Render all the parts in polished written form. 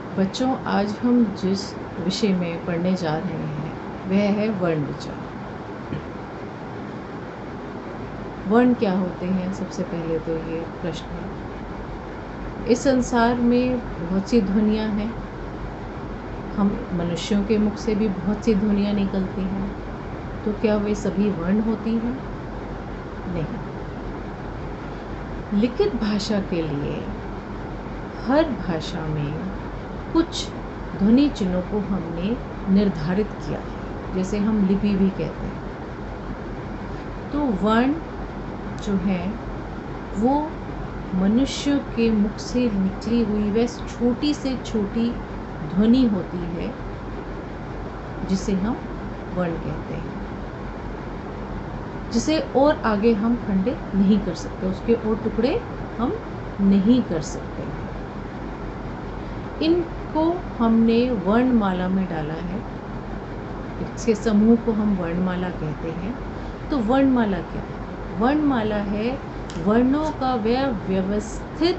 बच्चों, आज हम जिस विषय में पढ़ने जा रहे हैं वह है वर्ण विचार। वर्ण क्या होते हैं? सबसे पहले तो ये प्रश्न है। इस संसार में बहुत सी ध्वनियाँ हैं। हम मनुष्यों के मुख से भी बहुत सी ध्वनियाँ निकलती हैं, तो क्या वे सभी वर्ण होती हैं? नहीं। लिखित भाषा के लिए हर भाषा में कुछ ध्वनि चिन्हों को हमने निर्धारित किया है, जैसे हम लिपि भी कहते हैं। तो वर्ण जो है वो मनुष्य के मुख से निकली हुई वह छोटी से छोटी ध्वनि होती है जिसे हम वर्ण कहते हैं, जिसे और आगे हम खंडित नहीं कर सकते, उसके और टुकड़े हम नहीं कर सकते। इनको हमने वर्णमाला में डाला है। इसके समूह को हम वर्णमाला कहते हैं। तो वर्णमाला क्या है? वर्णमाला है वर्णों का वह व्यवस्थित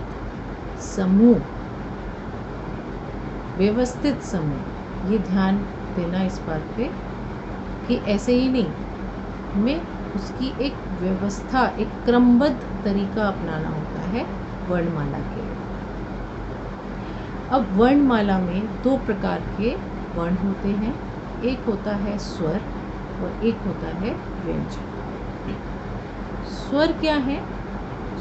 समूह। व्यवस्थित समूह, ये ध्यान देना इस बात पे कि ऐसे ही नहीं, हमें उसकी एक व्यवस्था, एक क्रमबद्ध तरीका अपनाना होता है वर्णमाला के लिए। अब वर्णमाला में दो प्रकार के वर्ण होते हैं। एक होता है स्वर और एक होता है व्यंजन। स्वर क्या है?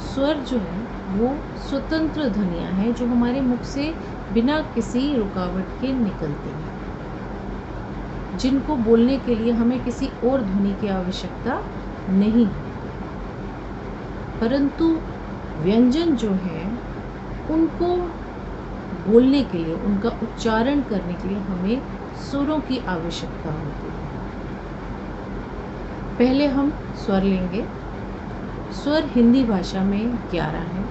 स्वर जो है वो स्वतंत्र ध्वनियाँ हैं जो हमारे मुख से बिना किसी रुकावट के निकलती हैं, जिनको बोलने के लिए हमें किसी और ध्वनि की आवश्यकता नहीं है। परंतु व्यंजन जो है उनको बोलने के लिए, उनका उच्चारण करने के लिए हमें सुरों की आवश्यकता होती है। पहले हम स्वर लेंगे। स्वर हिंदी भाषा में 11 हैं।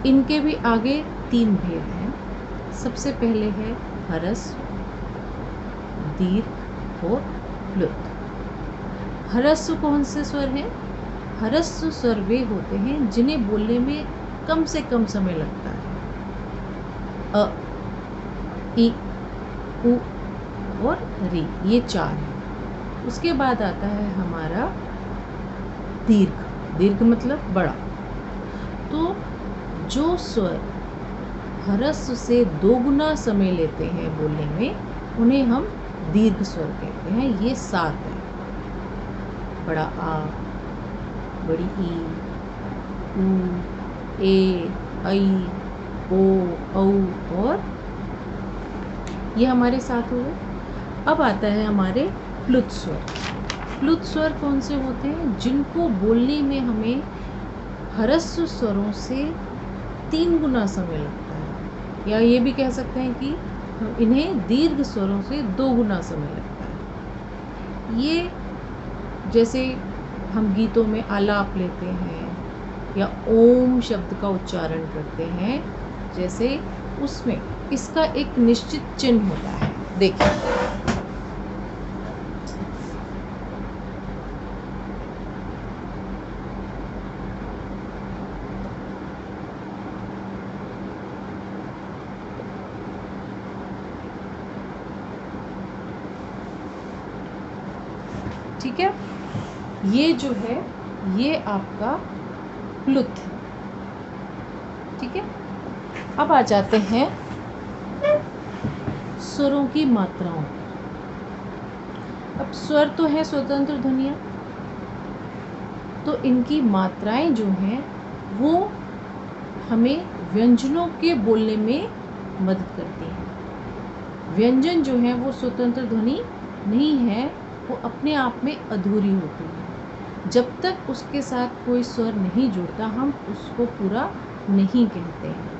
इनके भी आगे 3 भेद हैं। सबसे पहले है ह्रस्व, दीर्घ और प्लुत। ह्रस्व कौन से स्वर हैं? ह्रस्व स्वर वे होते हैं जिन्हें बोलने में कम से कम समय लगता है। अ, इ, उ और री, ये 4 हैं। उसके बाद आता है हमारा दीर्घ। दीर्घ मतलब बड़ा। तो जो स्वर ह्रस्व से 2 गुना समय लेते हैं बोलने में, उन्हें हम दीर्घ स्वर कहते हैं। ये 7 हैं। बड़ा आ, बड़ी ई, ऊ, ए, ऐ, ओ, औ और ये हमारे साथ हो गए। अब आता है हमारे प्लुत स्वर। प्लुत स्वर कौन से होते हैं? जिनको बोलने में हमें ह्रस्व स्वरों से 3 गुना समय लगता है, या ये भी कह सकते हैं कि इन्हें दीर्घ स्वरों से 2 गुना समय लगता है। ये जैसे हम गीतों में आलाप लेते हैं या ओम शब्द का उच्चारण करते हैं, जैसे उसमें इसका एक निश्चित चिन्ह होता है। देखिए, ठीक है, ये जो है ये आपका प्लुत है। ठीक है, अब आ जाते हैं स्वरों की मात्राओं। अब स्वर तो है स्वतंत्र ध्वनियाँ, तो इनकी मात्राएं जो हैं वो हमें व्यंजनों के बोलने में मदद करती हैं। व्यंजन जो है वो स्वतंत्र ध्वनि नहीं है, वो अपने आप में अधूरी होती है। जब तक उसके साथ कोई स्वर नहीं जुड़ता, हम उसको पूरा नहीं कहते हैं।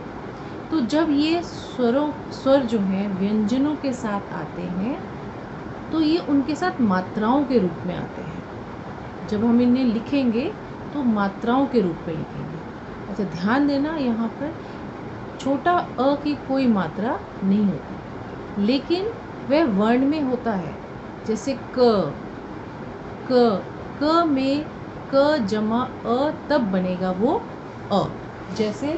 तो जब ये स्वर जो हैं व्यंजनों के साथ आते हैं, तो ये उनके साथ मात्राओं के रूप में आते हैं। जब हम इन्हें लिखेंगे तो मात्राओं के रूप में लिखेंगे। अच्छा, ध्यान देना, यहाँ पर छोटा अ की कोई मात्रा नहीं होती, लेकिन वह वर्ण में होता है। जैसे क, क में क जमा अ तब बनेगा वो अ। जैसे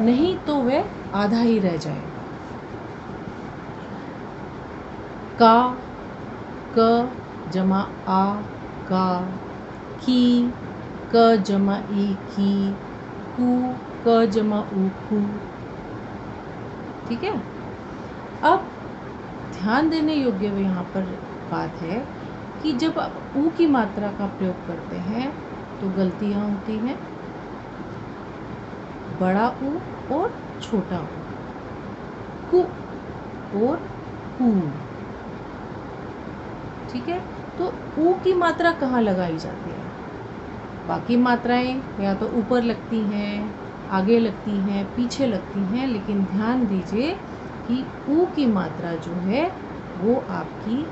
नहीं तो वह आधा ही रह जाएगा। का, क जमा आ का, की, क जमा ई की, कु, क जमा ऊ कु। ठीक है। अब ध्यान देने योग्य यहाँ पर बात है कि जब आप ऊ की मात्रा का प्रयोग करते हैं तो गलतियाँ होती हैं, बड़ा ऊ और छोटा ऊ, कु और कु। ठीक है। तो ऊ की मात्रा कहाँ लगाई जाती है? बाकी मात्राएं या तो ऊपर लगती हैं, आगे लगती हैं, पीछे लगती हैं, लेकिन ध्यान दीजिए कि ऊ की मात्रा जो है वो आपकी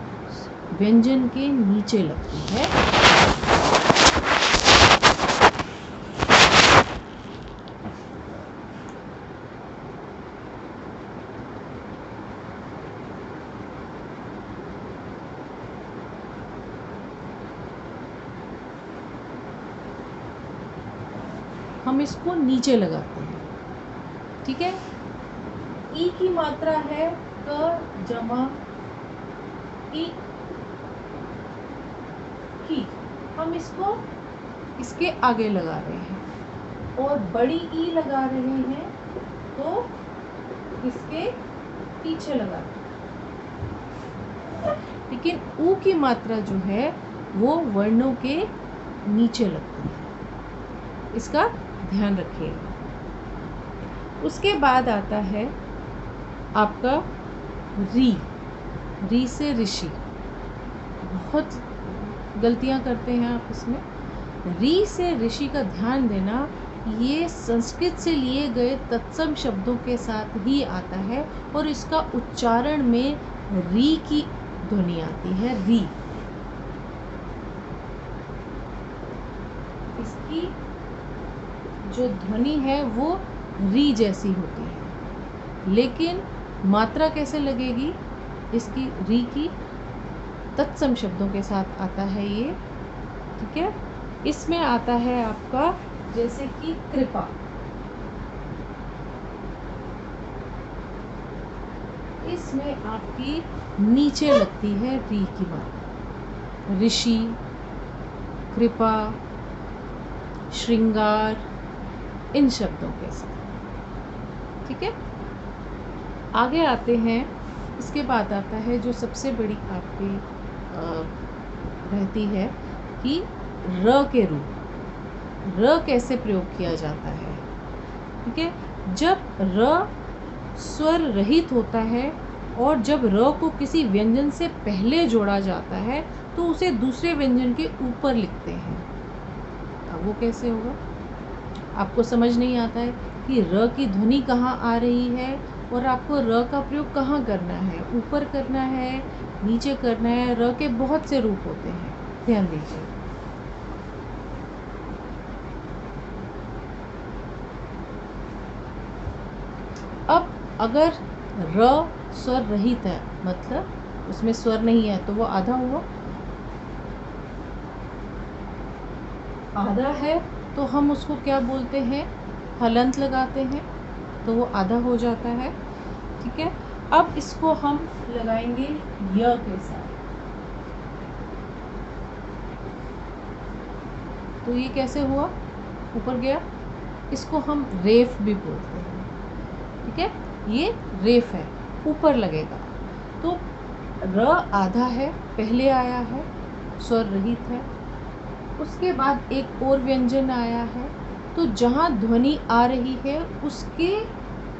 व्यंजन के नीचे लगती है। हम इसको नीचे लगाते हैं। ठीक है। ई की मात्रा है क जमा ई की, हम इसको इसके आगे लगा रहे हैं, और बड़ी ई लगा रहे हैं तो इसके पीछे लगा रहे हैं। लेकिन ऊ की मात्रा जो है वो वर्णों के नीचे लगती है, इसका ध्यान रखिएगा। उसके बाद आता है आपका री, री से ऋषि। बहुत गलतियां करते हैं आप इसमें। री से ऋषि का ध्यान देना, ये संस्कृत से लिए गए तत्सम शब्दों के साथ ही आता है और इसका उच्चारण में री की ध्वनि आती है, री। इसकी जो ध्वनि है वो री जैसी होती है, लेकिन मात्रा कैसे लगेगी इसकी? री की तत्सम शब्दों के साथ आता है ये। ठीक है। इसमें आता है आपका जैसे कि कृपा, इसमें आपकी नीचे लगती है री की मात्रा। ऋषि, कृपा, श्रृंगार, इन शब्दों के साथ। ठीक है। आगे आते हैं। इसके बाद आता है जो सबसे बड़ी आपकी रहती है कि र के रूप, र कैसे प्रयोग किया जाता है। ठीक है। जब र स्वर रहित होता है और जब र को किसी व्यंजन से पहले जोड़ा जाता है तो उसे दूसरे व्यंजन के ऊपर लिखते हैं। अब वो कैसे होगा? आपको समझ नहीं आता है कि र की ध्वनि कहाँ आ रही है और आपको र का प्रयोग कहाँ करना है, ऊपर करना है, नीचे करना है। र के बहुत से रूप होते हैं, ध्यान दीजिए। अब अगर र स्वर रहित है, मतलब उसमें स्वर नहीं है, तो वो आधा हुआ। आधा है तो हम उसको क्या बोलते हैं? हलंत लगाते हैं, तो वो आधा हो जाता है। ठीक है। अब इसको हम लगाएंगे य के साथ, तो ये कैसे हुआ? ऊपर गया। इसको हम रेफ भी बोलते हैं। ठीक है। ये रेफ है, ऊपर लगेगा। तो र आधा है, पहले आया है, स्वर रहित है। उसके बाद एक और व्यंजन आया है, तो जहाँ ध्वनि आ रही है उसके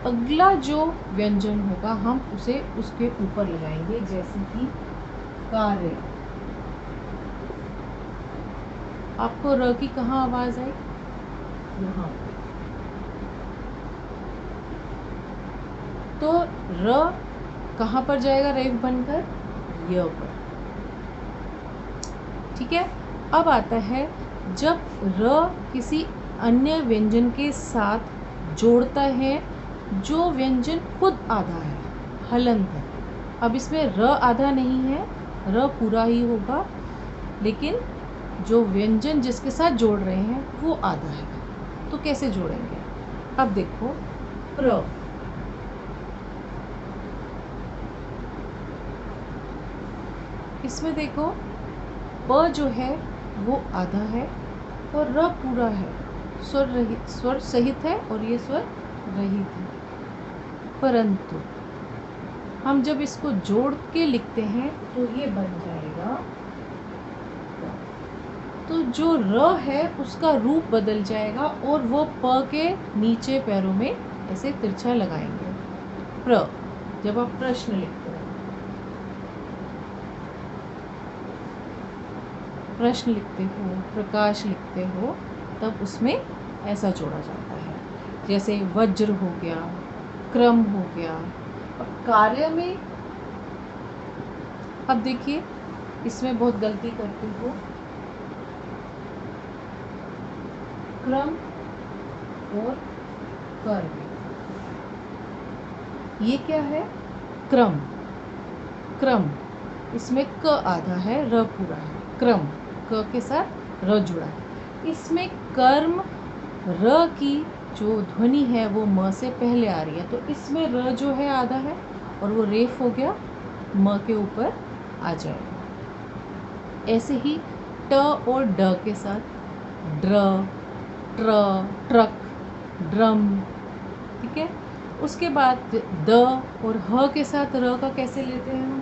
अगला जो व्यंजन होगा हम उसे उसके ऊपर लगाएंगे, जैसे कि कार्य। आपको र की कहाँ आवाज आई? यहाँ। तो र कहाँ पर जाएगा रेफ बनकर? य पर। ठीक है। अब आता है जब र किसी अन्य व्यंजन के साथ जोड़ता है जो व्यंजन खुद आधा है, हलंत है। अब इसमें र आधा नहीं है, र पूरा ही होगा, लेकिन जो व्यंजन जिसके साथ जोड़ रहे हैं वो आधा है। तो कैसे जोड़ेंगे? अब देखो, प्र, इसमें देखो प जो है वो आधा है और र पूरा है, स्वर रहित, स्वर सहित है और ये स्वर रहित है। परंतु हम जब इसको जोड़ के लिखते हैं तो ये बन जाएगा, तो जो र है उसका रूप बदल जाएगा और वो प के नीचे पैरों में ऐसे तिरछा लगाएंगे। प्र, जब आप प्रश्न लिखते हो, प्रश्न लिखते हो, प्रकाश लिखते हो, तब उसमें ऐसा जोड़ा जाता है। जैसे वज्र हो गया, क्रम हो गया। और कार्य में अब देखिए, इसमें बहुत गलती करती हो, क्रम और कर्म, ये क्या है? क्रम, क्रम, इसमें क आधा है, र पूरा है। क्रम, क के साथ र जुड़ा है। इसमें कर्म, र की जो ध्वनि है वो म से पहले आ रही है, तो इसमें र जो है आधा है और वो रेफ हो गया, म के ऊपर आ जाएगा। ऐसे ही ट और ड के साथ ड्र, ट्र, ट्रक, ड्रम, ठीक है। उसके बाद द और ह के साथ र का कैसे लेते हैं हम?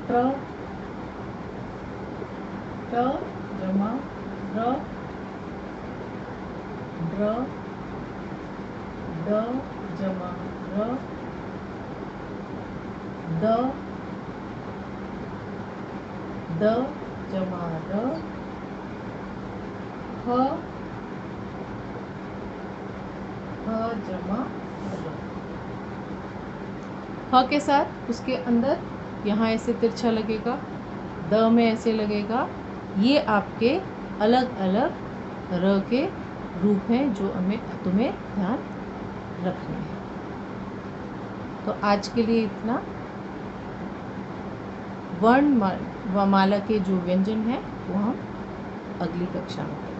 ट्र, ट जमा र, ड्र, ड जमा र, द जमा र, ह जमा र। ह के साथ उसके अंदर यहाँ ऐसे तिरछा लगेगा, द में ऐसे लगेगा। ये आपके अलग अलग र के रूप हैं जो तुम्हें ध्यान रखने हैं। तो आज के लिए इतना। वर्ण माला के जो व्यंजन हैं वो हम अगली कक्षा में करेंगे।